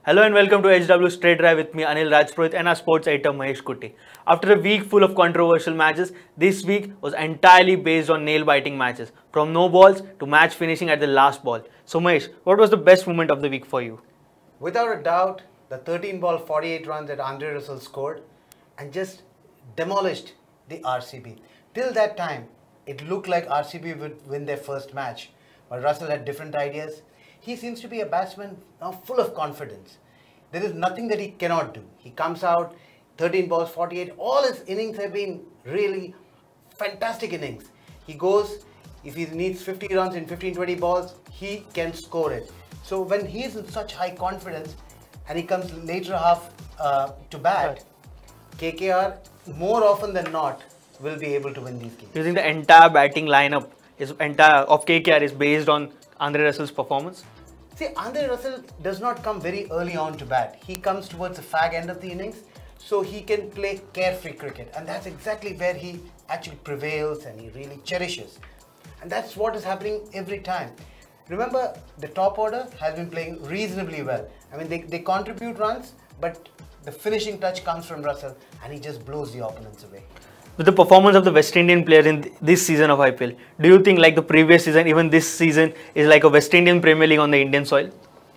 Hello and welcome to HW Straight Drive with me Anil Rajpurohit and our sports editor Mahesh Kutti. After a week full of controversial matches, this week was entirely based on nail-biting matches, from no balls to match finishing at the last ball. So Mahesh, what was the best moment of the week for you? Without a doubt, the 13 ball 48 runs that Alzarri Russel scored and just demolished the RCB. Till that time, it looked like RCB would win their first match, but Russell had different ideas. He seems to be a batsman now full of confidence. There is nothing that he cannot do. He comes out, 13 balls, 48. All his innings have been really fantastic innings. He goes, if he needs 50 runs in 15-20 balls, he can score it. So when he is in such high confidence and he comes later half to bat, KKR more often than not will be able to win these games. Do you think the entire batting lineup of KKR is based on Alzarri Russell's performance? See, Alzarri Russell does not come very early on to bat. He comes towards the fag end of the innings, so he can play carefree cricket. And that's exactly where he actually prevails and he really cherishes. And that's what is happening every time. Remember, the top order has been playing reasonably well. I mean, they contribute runs, but the finishing touch comes from Russell and he just blows the opponents away. With the performance of the West Indian players in this season of IPL, do you think like the previous season, even this season is like a West Indian Premier League on the Indian soil?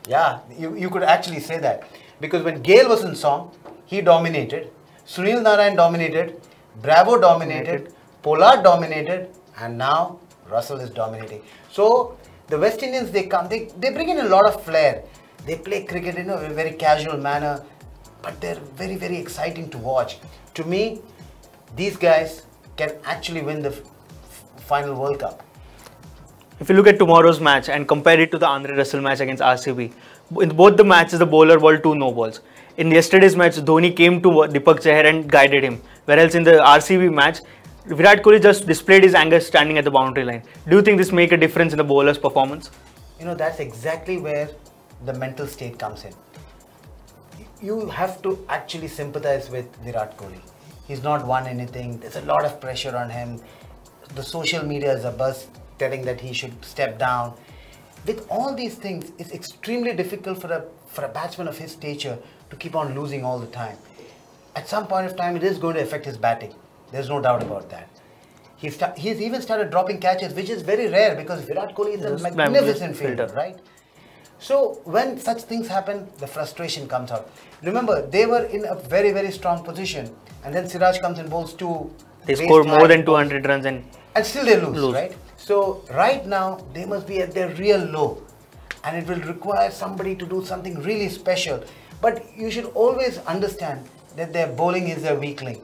Yeah, you could actually say that. Because when Gale was in song, he dominated. Sunil Narine dominated. Bravo dominated. Pollard dominated. And now Russell is dominating. So the West Indians, they bring in a lot of flair. They play cricket in a very casual manner. But they're very, very exciting to watch. To me, these guys can actually win the final World Cup. If you look at tomorrow's match and compare it to the Alzarri Russell match against RCB, in both the matches the bowler bowled 2 no balls. In yesterday's match, Dhoni came to Deepak Chahar and guided him, whereas in the RCB match, Virat Kohli just displayed his anger standing at the boundary line. Do you think this make a difference in the bowler's performance? You know, that's exactly where the mental state comes in. You have to actually sympathize with Virat Kohli. He's not won anything. There's a lot of pressure on him. The social media is a buzz telling that he should step down. With all these things, it's extremely difficult for a batsman of his stature to keep on losing all the time. At some point of time, it is going to affect his batting. There's no doubt about that. He's even started dropping catches, which is very rare because Virat Kohli is a magnificent fielder, right? So when such things happen, the frustration comes out. Remember, they were in a very, very strong position. And then Siraj comes and bowls 2. They score more than 200 runs and still they lose, right? So right now, they must be at their real low. And it will require somebody to do something really special. But you should always understand that their bowling is their weak link.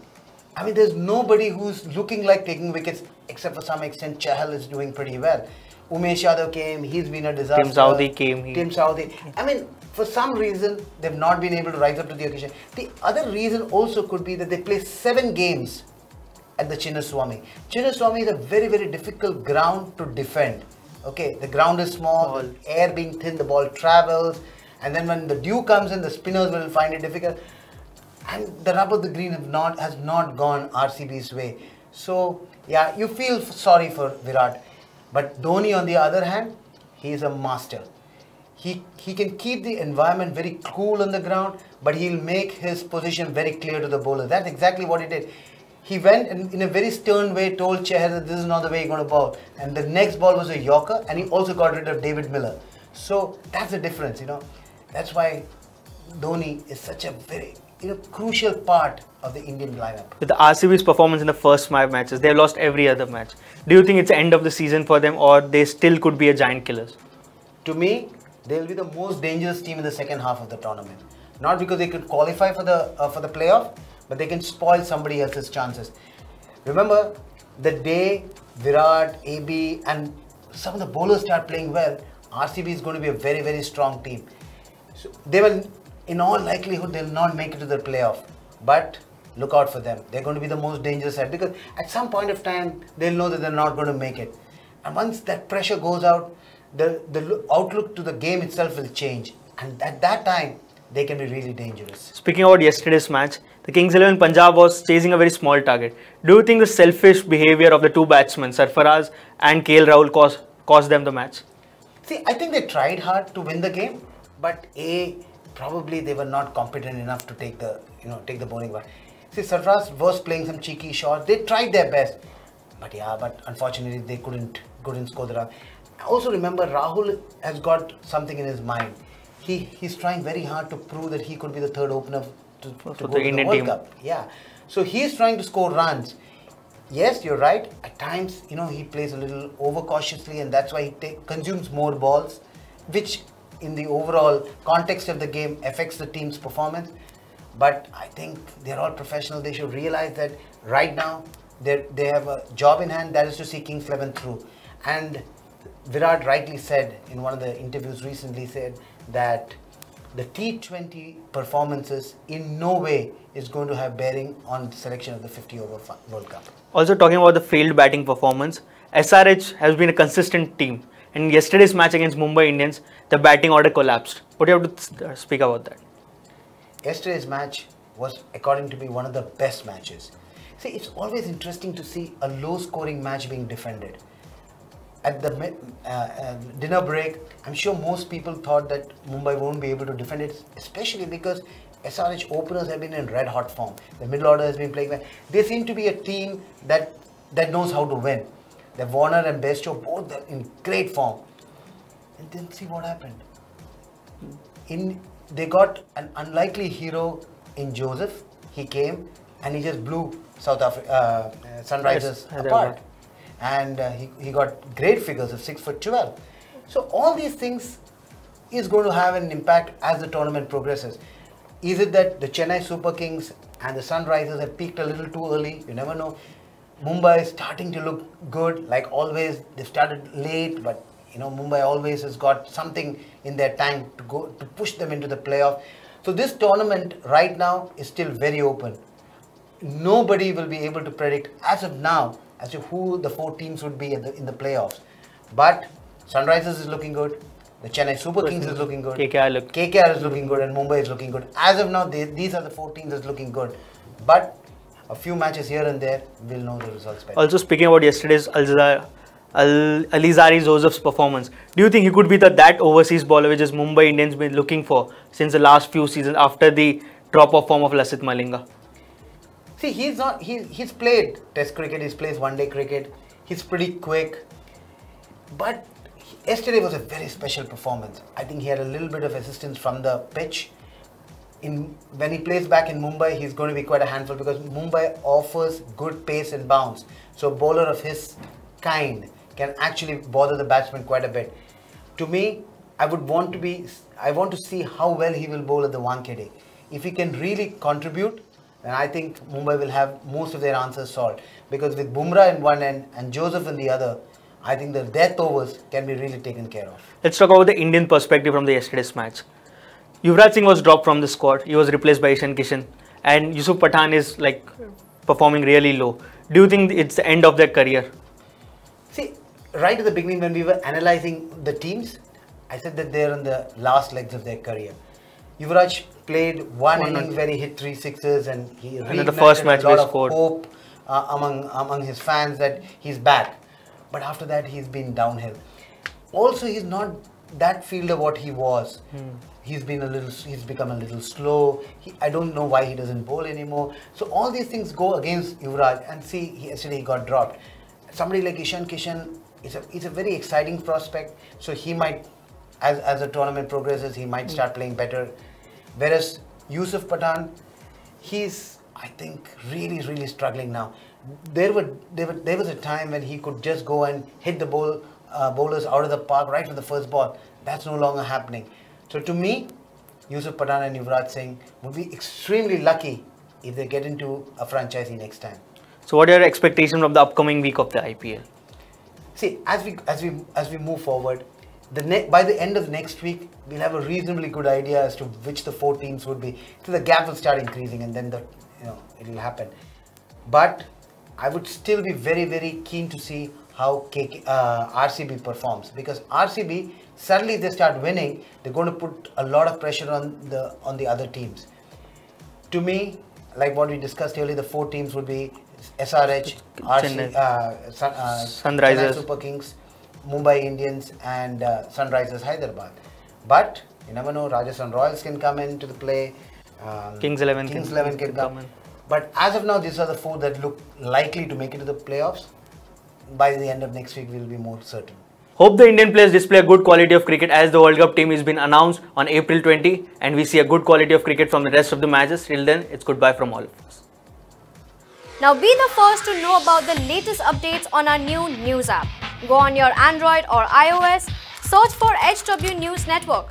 I mean, there's nobody who's looking like taking wickets, except for some extent, Chahal is doing pretty well. Umesh Yadav came, he's been a disaster. Tim Southee came. Tim Southee. I mean, for some reason, they've not been able to rise up to the occasion. The other reason also could be that they play 7 games at the Chinnaswamy. Chinnaswamy is a very, very difficult ground to defend. Okay, the ground is small, the air being thin, the ball travels. And then when the dew comes in, the spinners will find it difficult. And the rub of the green has not gone RCB's way. So, yeah, you feel sorry for Virat. But Dhoni, on the other hand, he is a master. He can keep the environment very cool on the ground, but he'll make his position very clear to the bowler. That's exactly what he did. He went and in a very stern way told Chahar that this is not the way you're going to bowl. And the next ball was a Yorker, and he also got rid of David Miller. So that's the difference, you know. That's why Dhoni is such a very crucial part of the Indian lineup. With the RCB's performance in the first 5 matches, they've lost every other match. Do you think it's the end of the season for them, or they still could be a giant killers? To me, they will be the most dangerous team in the second half of the tournament. Not because they could qualify for the playoff, but they can spoil somebody else's chances. Remember, the day Virat, AB and some of the bowlers start playing well, RCB is going to be a very, very strong team. So they will, in all likelihood, they'll not make it to the playoff. But look out for them. They're going to be the most dangerous side because at some point of time, they'll know that they're not going to make it. And once that pressure goes out, the outlook to the game itself will change. And at that time, they can be really dangerous. Speaking about yesterday's match, the Kings 11 Punjab was chasing a very small target. Do you think the selfish behavior of the 2 batsmen, Sarfaraz and KL Rahul, cost them the match? See, I think they tried hard to win the game, but probably they were not competent enough to take the bowling back. See, Sarfraz was playing some cheeky shots. They tried their best, but unfortunately they couldn't score the run. Also remember, Rahul has got something in his mind. He's trying very hard to prove that he could be the third opener to go to the Indian World team. Cup. Yeah, so he's trying to score runs. Yes, you're right. At times, he plays a little overcautiously, and that's why he consumes more balls, which in the overall context of the game affects the team's performance. But I think they're all professional. They should realize that right now they have a job in hand, that is to see Kings 11 through. And Virat rightly said in one of the interviews recently, said that the T20 performances in no way is going to have bearing on the selection of the 50 over World Cup. Also talking about the failed batting performance, SRH has been a consistent team. In yesterday's match against Mumbai Indians, the batting order collapsed. What do you have to speak about that? Yesterday's match was, according to me, one of the best matches. See, it's always interesting to see a low-scoring match being defended. At the dinner break, I'm sure most people thought that Mumbai won't be able to defend it, especially because SRH openers have been in red-hot form. The middle order has been playing well. They seem to be a team that knows how to win. The Warner and Bairstow both are in great form. And then see what happened. They got an unlikely hero in Joseph. He came and he just blew Sunrisers apart. And he got great figures of 6 for 12. So all these things is going to have an impact as the tournament progresses. Is it that the Chennai Super Kings and the Sunrisers have peaked a little too early? You never know. Mumbai is starting to look good, like always. They started late, but Mumbai always has got something in their tank to push them into the playoff. So this tournament right now is still very open. Nobody will be able to predict as of now as to who the 4 teams would be in the playoffs. But Sunrisers is looking good. The Chennai Super Kings is looking good. KKR is looking good, and Mumbai is looking good. As of now, these are the 4 teams that's looking good. But a few matches here and there, we'll know the results better. Also speaking about yesterday's Alizarri Joseph's performance, do you think he could be that overseas bowler which is Mumbai Indians been looking for since the last few seasons after the drop-off form of Lasith Malinga? See, he's played Test cricket, he's played one-day cricket, he's pretty quick. But yesterday was a very special performance. I think he had a little bit of assistance from the pitch. When he plays back in Mumbai, he's going to be quite a handful because Mumbai offers good pace and bounce. So a bowler of his kind can actually bother the batsman quite a bit. To me, I want to see how well he will bowl at the Wankhede. If he can really contribute, then I think Mumbai will have most of their answers solved. Because with Bumrah in one end and Joseph in the other, I think the death overs can be really taken care of. Let's talk about the Indian perspective from the yesterday's match. Yuvraj Singh was dropped from the squad. He was replaced by Ishan Kishan. And Yusuf Pathan is performing really low. Do you think it's the end of their career? See, right at the beginning when we were analysing the teams, I said that they're on the last legs of their career. Yuvraj played one innings where he hit 3 sixes and he reignited a lot of hope among his fans that he's back. But after that, he's been downhill. Also, he's not that fielder what he was. He's become a little slow. I don't know why he doesn't bowl anymore. So all these things go against Yuvraj. And see, yesterday he got dropped. Somebody like Ishan Kishan is a very exciting prospect. So he might, as the tournament progresses, he might start playing better. Whereas Yusuf Pathan, he's, I think, really struggling now. There was a time when he could just go and hit the bowlers out of the park right from the first ball. That's no longer happening. So to me, Yusuf Pathan and Yuvraj Singh would be extremely lucky if they get into a franchisee next time. So what are your expectations from the upcoming week of the IPL? See, as we move forward, by the end of next week, we'll have a reasonably good idea as to which the 4 teams would be. So the gap will start increasing, and then it will happen. But I would still be very keen to see how RCB performs, because RCB, suddenly if they start winning, they're going to put a lot of pressure on the other teams. To me, like what we discussed earlier, the 4 teams would be SRH, Chennai Super Kings, Mumbai Indians and Sunrisers Hyderabad. But You never know. Rajasthan Royals can come into the play. Kings 11 can come in. But as of now, these are the 4 that look likely to make it to the playoffs. By the end of next week, we'll be more certain. Hope the Indian players display a good quality of cricket as the World Cup team has been announced on April 20 and we see a good quality of cricket from the rest of the matches. Till then, it's goodbye from all of us. Now be the first to know about the latest updates on our new news app. Go on your Android or iOS, search for HW News Network.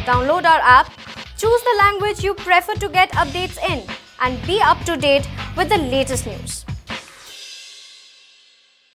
Download our app, choose the language you prefer to get updates in and be up to date with the latest news.